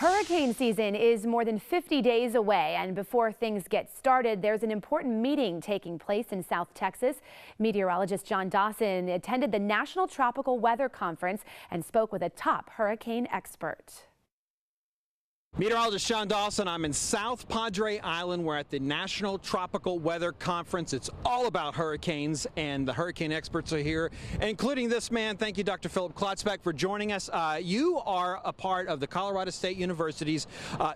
Hurricane season is more than 50 days away, and before things get started, there's an important meeting taking place in South Texas. Meteorologist John Dawson attended the National Tropical Weather Conference and spoke with a top hurricane expert. Meteorologist John Dawson, I'm in South Padre Island. We're at the National Tropical Weather Conference. It's all about hurricanes, and the hurricane experts are here, including this man. Thank you, Dr. Philip Klotzbach, for joining us. You are a part of the Colorado State University's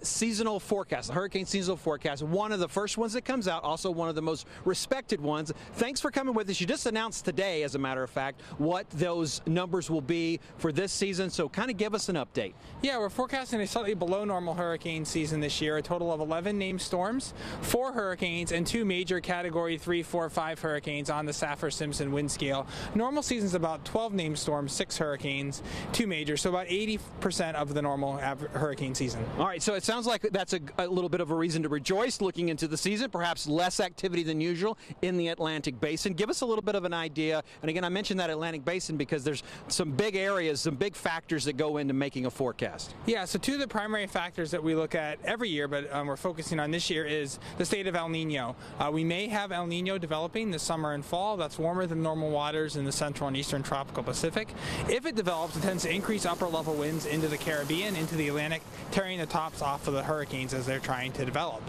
seasonal forecast, the hurricane seasonal forecast, one of the first ones that comes out, also one of the most respected ones. Thanks for coming with us. You just announced today, as a matter of fact, what those numbers will be for this season, so kind of give us an update. Yeah, we're forecasting a slightly below normal hurricane season this year, a total of 11 named storms, 4 hurricanes, and 2 major Category 3, 4, 5 hurricanes on the Saffir-Simpson wind scale. Normal season's about 12 named storms, 6 hurricanes, 2 major, so about 80% of the normal hurricane season. All right, so it sounds like that's a little bit of a reason to rejoice looking into the season, perhaps less activity than usual in the Atlantic Basin. Give us a little bit of an idea, and again, I mentioned that Atlantic Basin because there's some big areas, some big factors that go into making a forecast. Yeah, so 2 of the primary factors that we look at every year, but we're focusing on this year, is the state of El Nino. We may have El Nino developing this summer and fall. That's warmer than normal waters in the central and eastern tropical Pacific. If it develops, it tends to increase upper level winds into the Caribbean, into the Atlantic, tearing the tops off of the hurricanes as they're trying to develop.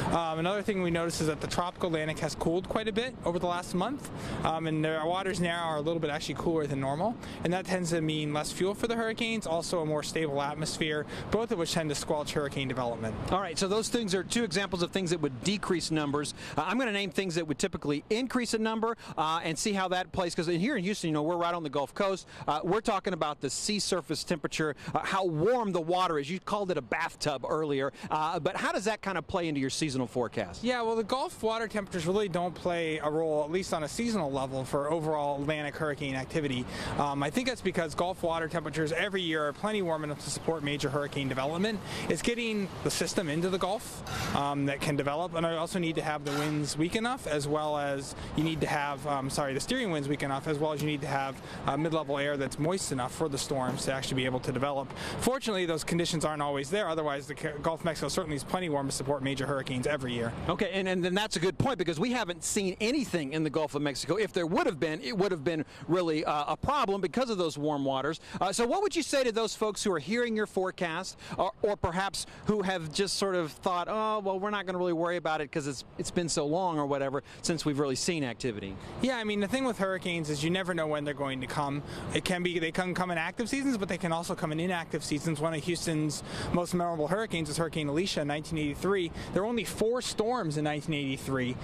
Another thing we notice is that the tropical Atlantic has cooled quite a bit over the last month, and the waters now are a little bit actually cooler than normal, and that tends to mean less fuel for the hurricanes, also a more stable atmosphere, both of which tend to squelch hurricane development. All right, so those things are 2 examples of things that would decrease numbers. I'm going to name things that would typically increase a number and see how that plays, because here in Houston, you know, we're right on the Gulf Coast. We're talking about the sea surface temperature, how warm the water is. You called it a bathtub earlier, but how does that kind of play into your seasonal forecast? Yeah, well, the Gulf water temperatures really don't play a role, at least on a seasonal level, for overall Atlantic hurricane activity. I think that's because Gulf water temperatures every year are plenty warm enough to support major hurricane development. It's getting the system into the Gulf that can develop, and I also need to have the winds weak enough, as well as you need to have, the steering winds weak enough, as well as you need to have mid-level air that's moist enough for the storms to actually be able to develop. Fortunately, those conditions aren't always there. Otherwise, the Gulf of Mexico certainly is plenty warm to support major hurricanes every year. Okay, and then that's a good point, because we haven't seen anything in the Gulf of Mexico. If there would have been, it would have been really a problem because of those warm waters. So what would you say to those folks who are hearing your forecast, or perhaps who have just sort of thought, oh, well, we're not going to really worry about it because it's been so long or whatever since we've really seen activity? Yeah, I mean, the thing with hurricanes is you never know when they're going to come. They can come in active seasons, but they can also come in inactive seasons. One of Houston's most memorable hurricanes is Hurricane Alicia in 1983. There were only 4 storms in 1983,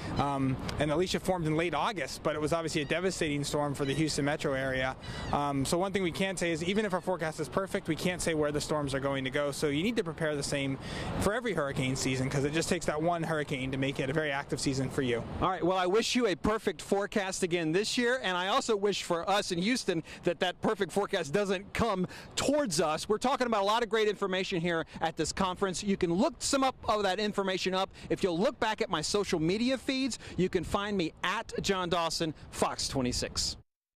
and Alicia formed in late August, but it was obviously a devastating storm for the Houston metro area. So one thing we can't say is, even if our forecast is perfect, we can't say where the storms are going to go. So you need to prepare the same for every hurricane season, because it just takes that one hurricane to make it a very active season for you. All right, well, I wish you a perfect forecast again this year, and I also wish for us in Houston that perfect forecast doesn't come towards us. We're talking about a lot of great information here at this conference. You can look some of that information up. If you'll look back at my social media feeds, you can find me at John Dawson, Fox 26.